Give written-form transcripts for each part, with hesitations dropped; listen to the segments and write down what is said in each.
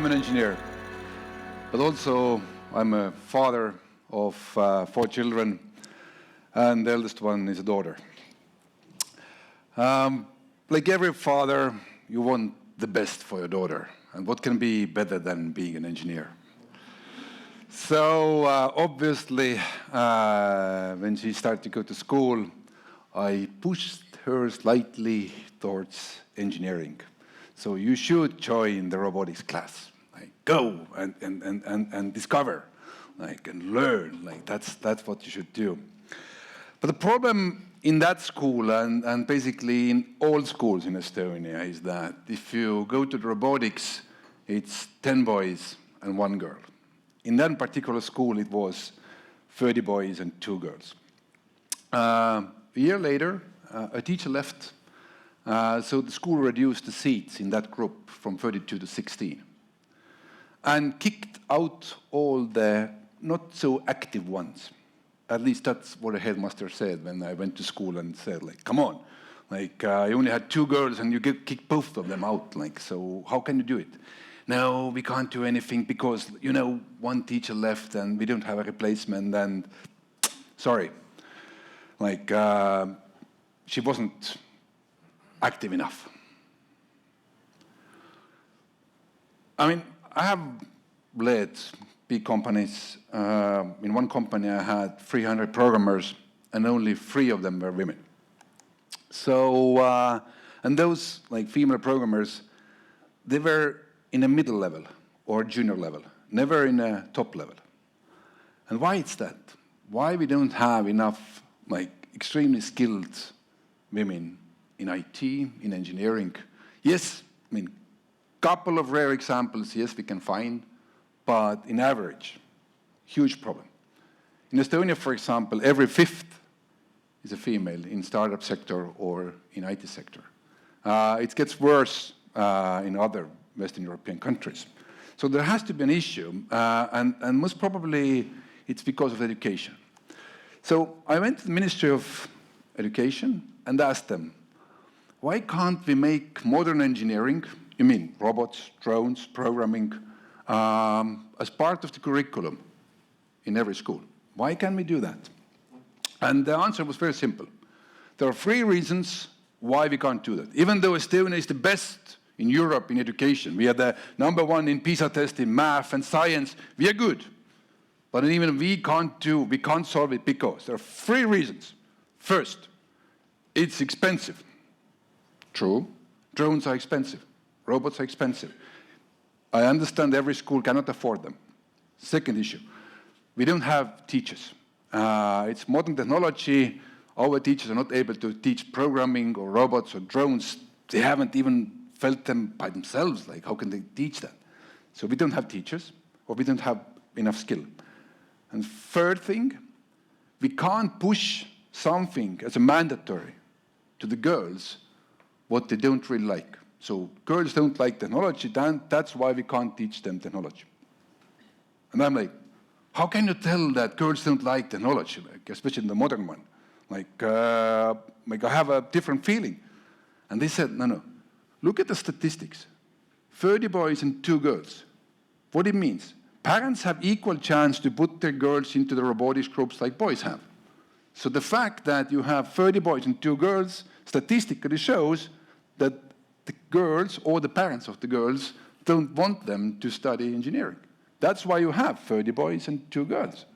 I'm an engineer, but also I'm a father of 4 children, and the eldest one is a daughter. Like every father, you want the best for your daughter, and what can be better than being an engineer? So obviously, when she started to go to school, I pushed her slightly towards engineering. So you should join the robotics class. Like, go and discover, like, and learn. Like, that's what you should do. But the problem in that school and basically in all schools in Estonia is that if you go to the robotics, it's 10 boys and 1 girl. In that particular school, it was 30 boys and 2 girls. A year later, a teacher left, so the school reduced the seats in that group from 32 to 16 and kicked out all the not so active ones. At least that's what the headmaster said when I went to school and said, like, come on, like, you only had 2 girls and you kicked both of them out, like, so how can you do it? No, we can't do anything because, you know, 1 teacher left and we don't have a replacement and sorry. Like, she wasn't active enough. I mean, I have led big companies. In one company, I had 300 programmers and only 3 of them were women. So, and those like female programmers, they were in a middle level or junior level, never in a top level. And why is that? Why we don't have enough like extremely skilled women in IT, in engineering? Yes, I mean, couple of rare examples, yes, we can find, but in average, huge problem. In Estonia, for example, every 5th is a female in startup sector or in IT sector. It gets worse in other Western European countries. So there has to be an issue, and most probably it's because of education. So I went to the Ministry of Education and asked them, why can't we make modern engineering, you mean robots, drones, programming, as part of the curriculum in every school? Why can't we do that? And the answer was very simple. There are 3 reasons why we can't do that. Even though Estonia is the best in Europe in education, we are the #1 in PISA test in math and science, we are good. But even we can't solve it because there are 3 reasons. First, it's expensive. True, drones are expensive, robots are expensive. I understand every school cannot afford them. Second issue, we don't have teachers. It's modern technology. Our teachers are not able to teach programming or robots or drones. They haven't even felt them by themselves. Like, how can they teach that? So we don't have teachers, or we don't have enough skill. And third thing, we can't push something as a mandatory to the girls what they don't really like. So girls don't like technology, that's why we can't teach them technology. And I'm like, how can you tell that girls don't like technology, like, especially the modern one? Like I have a different feeling. And they said, no, look at the statistics. 30 boys and 2 girls. What it means? Parents have equal chance to put their girls into the robotics groups like boys have. So the fact that you have 30 boys and 2 girls statistically shows that the girls or the parents of the girls don't want them to study engineering. That's why you have 30 boys and 2 girls.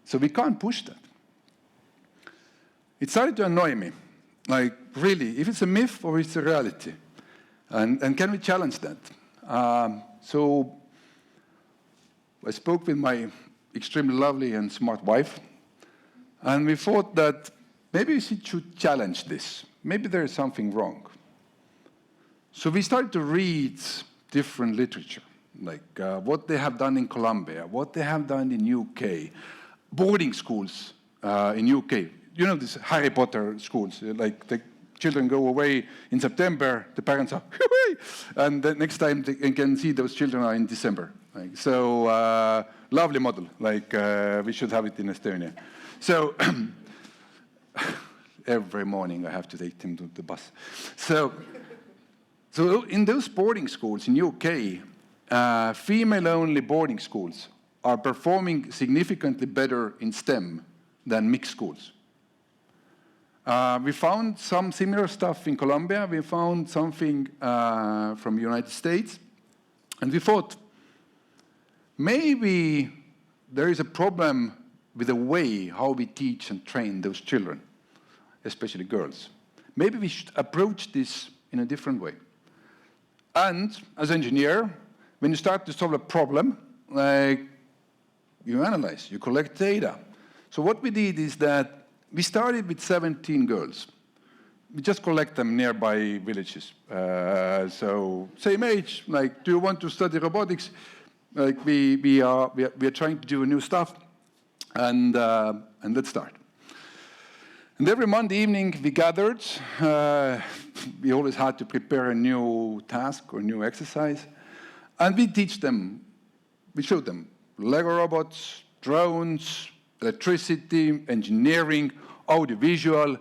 So we can't push that. It started to annoy me. Like, really, if it's a myth or it's a reality? And can we challenge that? So I spoke with my extremely lovely and smart wife, and we thought that maybe we should challenge this. Maybe there is something wrong. So we started to read different literature, like what they have done in Colombia, what they have done in UK, boarding schools in UK. You know, these Harry Potter schools, like the children go away in September, the parents are, and the next time they can see those children are in December. Like, so lovely model, like we should have it in Estonia. So every morning I have to take them to the bus. So in those boarding schools in UK, female-only boarding schools are performing significantly better in STEM than mixed schools. We found some similar stuff in Colombia. We found something from the United States. And we thought, maybe there is a problem with the way how we teach and train those children, especially girls. Maybe we should approach this in a different way. And as an engineer, when you start to solve a problem, like you analyze, you collect data. So what we did is that we started with 17 girls. We just collect them nearby villages. So same age, like, do you want to study robotics? Like we are trying to do new stuff, and let's start. And every Monday evening we gathered. We always had to prepare a new task or new exercise, and we teach them. We showed them Lego robots, drones, electricity, engineering, audiovisual,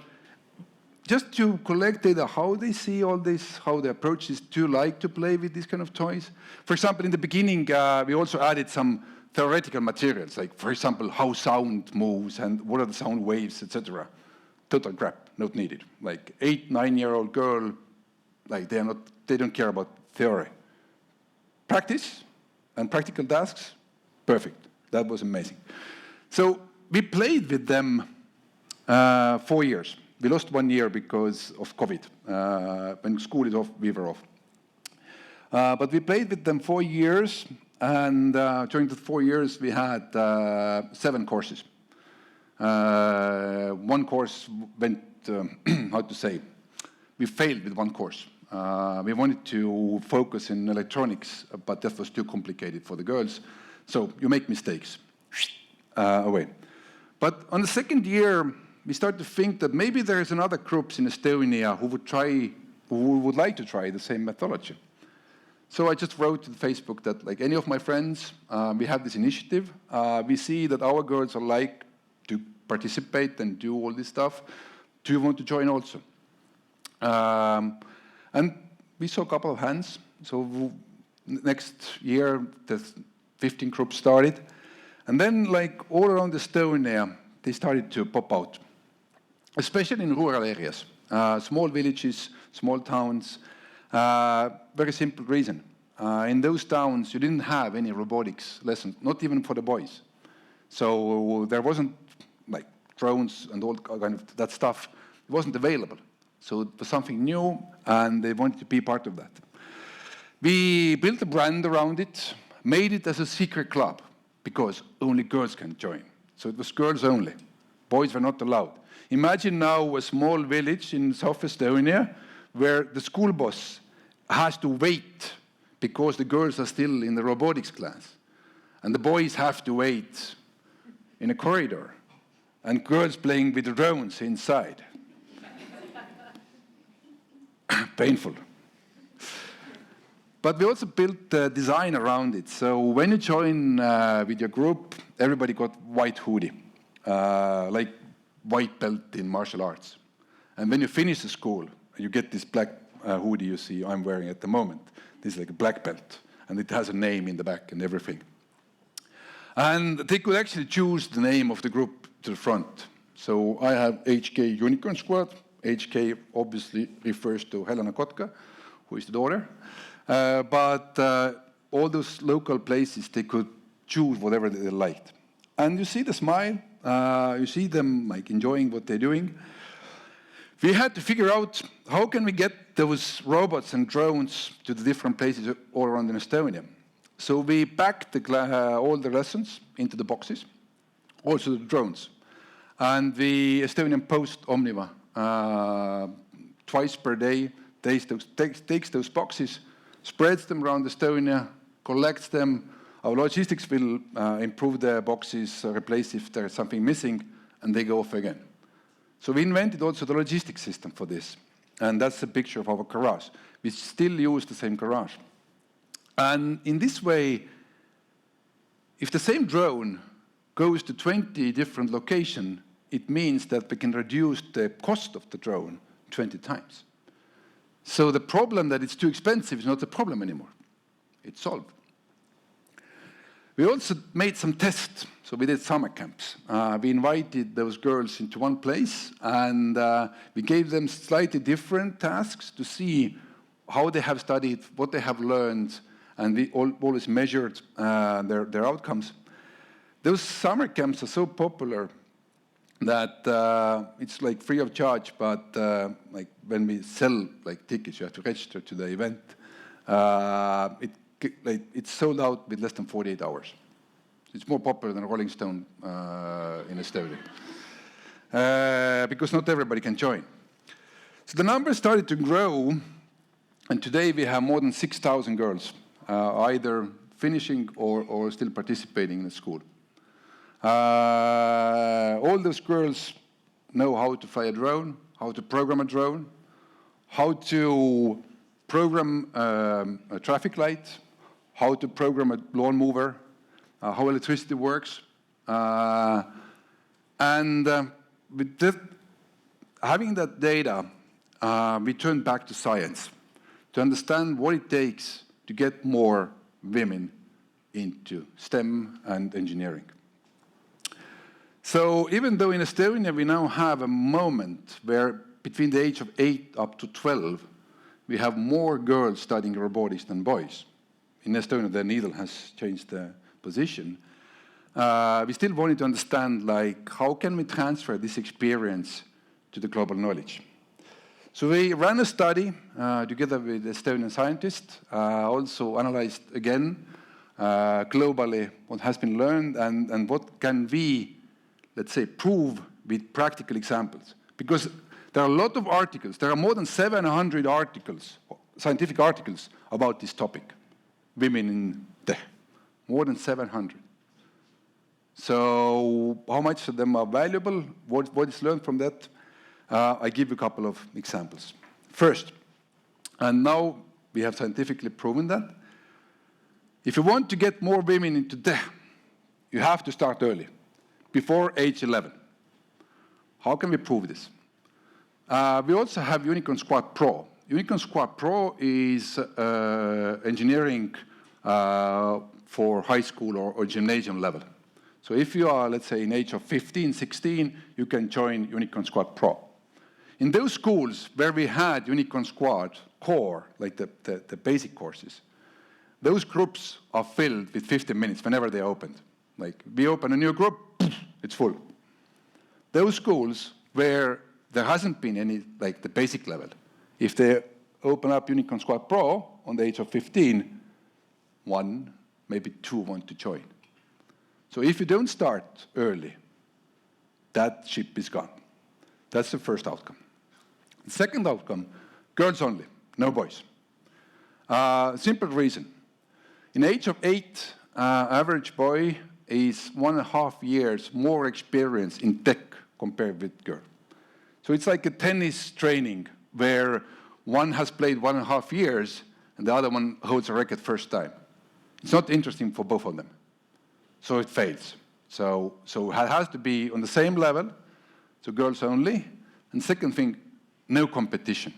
just to collect data, how they see all this, how they approach this. Do you like to play with these kind of toys? For example, in the beginning, we also added some theoretical materials, like, for example, how sound moves and what are the sound waves, etc. Total crap, not needed. Like 8, 9-year-old girl, like they don't care about theory. Practice and practical tasks, perfect. That was amazing. So we played with them 4 years. We lost 1 year because of COVID. When school is off, we were off. But we played with them 4 years, and during the 4 years, we had 7 courses. One course went, how to say, we failed with one course. We wanted to focus in electronics, but that was too complicated for the girls. So you make mistakes, away. But on the second year, we started to think that maybe there's another groups in Estonia who would like to try the same methodology. So I just wrote to Facebook that, like, any of my friends, we have this initiative. We see that our girls are like to participate and do all this stuff. Do you want to join also? And we saw a couple of hands. So next year, the 15 groups started. And then, like, all around Estonia, they started to pop out, especially in rural areas, small villages, small towns. Very simple reason. In those towns, you didn't have any robotics lessons, not even for the boys. So there wasn't, like, drones and all kind of that stuff. It wasn't available. So it was something new, and they wanted to be part of that. We built a brand around it, made it as a secret club, because only girls can join. So it was girls only. Boys were not allowed. Imagine now a small village in South Estonia where the school bus has to wait because the girls are still in the robotics class. And the boys have to wait in a corridor. And girls playing with the drones inside. Painful. But we also built the design around it. So when you join with your group, everybody got white hoodie, like white belt in martial arts. And when you finish the school, you get this black hoodie you see I'm wearing at the moment. This is like a black belt, and it has a name in the back and everything. And they could actually choose the name of the group to the front. So I have HK Unicorn Squad. HK obviously refers to Helena Kotka, who is the daughter. But all those local places, they could choose whatever they liked. And you see the smile, you see them, like, enjoying what they're doing. We had to figure out how can we get those robots and drones to the different places all around in Estonia. So we packed all the lessons into the boxes, also the drones. And the Estonian Post Omniva, twice per day, takes those boxes, spreads them around Estonia, collects them. Our logistics will improve the boxes, replace if there's something missing, and they go off again. So we invented also the logistics system for this. And that's a picture of our garage. We still use the same garage. And in this way, if the same drone goes to 20 different locations, it means that we can reduce the cost of the drone 20 times. So the problem that it's too expensive is not a problem anymore. It's solved. We also made some tests. So we did summer camps. We invited those girls into one place, and we gave them slightly different tasks to see how they have studied, what they have learned, and we always measured their outcomes. Those summer camps are so popular that it's like free of charge, but like when we sell like tickets, you have to register to the event. It's sold out with less than 48 hours. It's more popular than Rolling Stone in Estonia, because not everybody can join. So the numbers started to grow, and today we have more than 6,000 girls, either finishing or still participating in the school. All those girls know how to fly a drone, how to program a drone, how to program a traffic light, how to program a lawn mower, how electricity works. With having that data, we turned back to science to understand what it takes to get more women into STEM and engineering. So even though in Estonia we now have a moment where between the age of 8 up to 12, we have more girls studying robotics than boys. In Estonia, the needle has changed the position. We still wanted to understand, like, how can we transfer this experience to the global knowledge? So we ran a study together with Estonian scientists, also analyzed again globally what has been learned and what can we, let's say, prove with practical examples. Because there are a lot of articles, there are more than 700 articles, scientific articles about this topic, women in tech, more than 700. So how much of them are valuable? What is learned from that? I give you a couple of examples. First, and now we have scientifically proven that, if you want to get more women into tech, you have to start early, before age 11. How can we prove this? We also have Unicorn Squad Pro. Unicorn Squad Pro is engineering for high school or gymnasium level. So if you are, let's say, in age of 15, 16, you can join Unicorn Squad Pro. In those schools where we had Unicorn Squad core, like the basic courses, those groups are filled with 15 minutes whenever they opened. Like, we open a new group, it's full. Those schools where there hasn't been any, like the basic level, if they open up Unicorn Squad Pro on the age of 15, 1, maybe 2 want to join. So if you don't start early, that ship is gone. That's the first outcome. The second outcome, girls only, no boys. Simple reason. In age of 8, average boy is 1.5 years more experience in tech compared with girl. So it's like a tennis training where one has played 1.5 years and the other one holds a racket first time. It's not interesting for both of them. So it fails. So it has to be on the same level, so girls only. And second thing, no competition.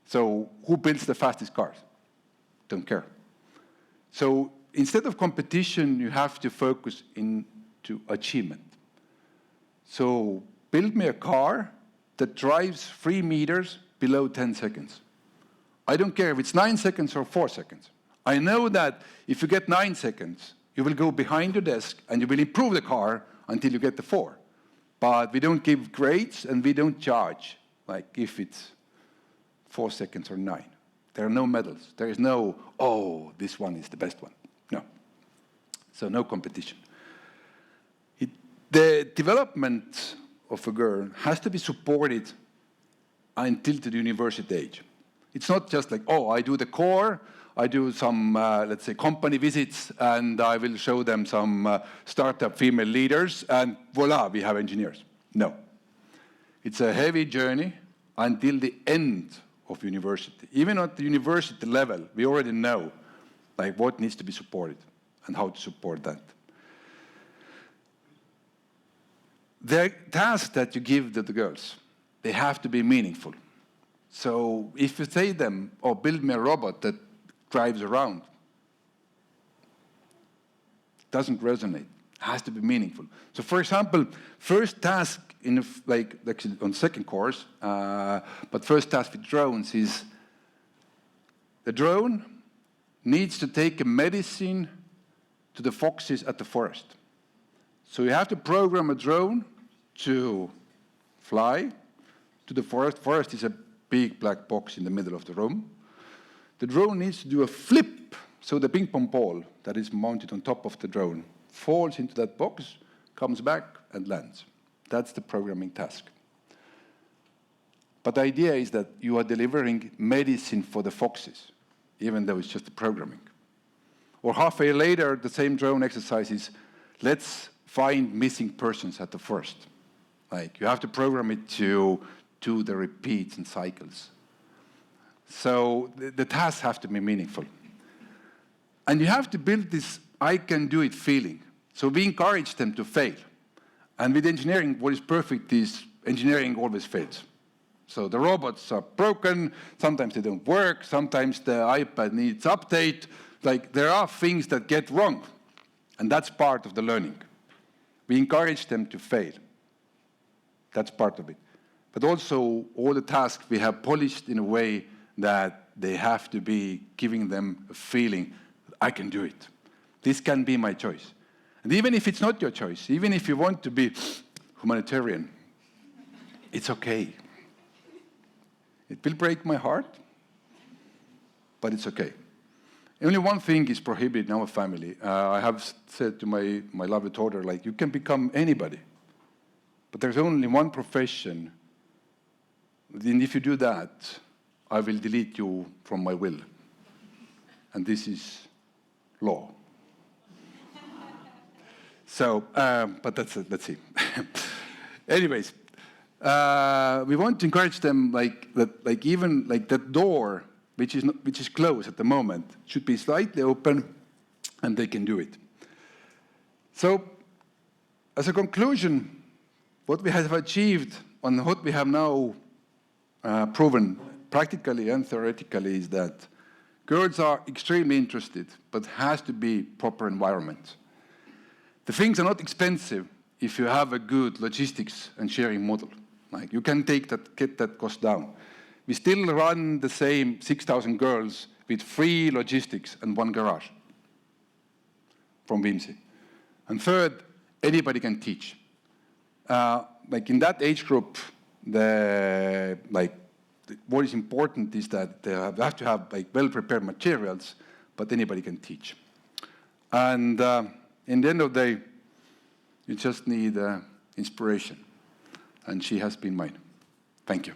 So who builds the fastest cars? Don't care. So instead of competition, you have to focus into achievement. So build me a car that drives 3 meters below 10 seconds. I don't care if it's 9 seconds or 4 seconds. I know that if you get 9 seconds, you will go behind your desk and you will improve the car until you get the 4. But we don't give grades and we don't charge, like if it's 4 seconds or 9. There are no medals. There is no, oh, this one is the best one. No. So no competition. The development of a girl has to be supported until to the university age. It's not just like, oh, I do the core, I do some, let's say, company visits, and I will show them some startup female leaders, and voila, we have engineers. No. It's a heavy journey until the end of university. Even at the university level, we already know like what needs to be supported and how to support that. The tasks that you give to the girls, they have to be meaningful. So if you say them, oh, build me a robot that drives around, doesn't resonate. It has to be meaningful. So for example, first task in actually on second course, but first task with drones is the drone needs to take a medicine to the foxes at the forest. So you have to program a drone to fly to the forest. Forest is a big black box in the middle of the room. The drone needs to do a flip, so the ping pong ball that is mounted on top of the drone falls into that box, comes back, and lands. That's the programming task. But the idea is that you are delivering medicine for the foxes, even though it's just the programming. Or half a year later, the same drone exercise is, let's find missing persons at the forest. Like, you have to program it to do the repeats and cycles. So the tasks have to be meaningful. And you have to build this I can do it feeling. So we encourage them to fail. And with engineering, what is perfect is engineering always fails. So the robots are broken, sometimes they don't work, sometimes the iPad needs update. Like, there are things that get wrong, and that's part of the learning. We encourage them to fail. That's part of it. But also, all the tasks we have polished in a way that they have to be giving them a feeling, I can do it. This can be my choice. And even if it's not your choice, even if you want to be humanitarian, it's okay. It will break my heart, but it's okay. Only one thing is prohibited in our family. I have said to my lovely daughter, like, you can become anybody, but there's only one profession, and if you do that, I will delete you from my will. And this is law. So, but let's see. Anyways, we want to encourage them even that door, which is closed at the moment, should be slightly open, and they can do it. So, as a conclusion, what we have achieved and what we have now proven practically and theoretically is that girls are extremely interested, but has to be proper environment. The things are not expensive if you have a good logistics and sharing model. Like, you can get that cost down. We still run the same 6,000 girls with 3 logistics and 1 garage from Viimsi. And third, anybody can teach. In that age group, what is important is that they have to have well-prepared materials, but anybody can teach. And in the end of the day, you just need inspiration. And she has been mine. Thank you.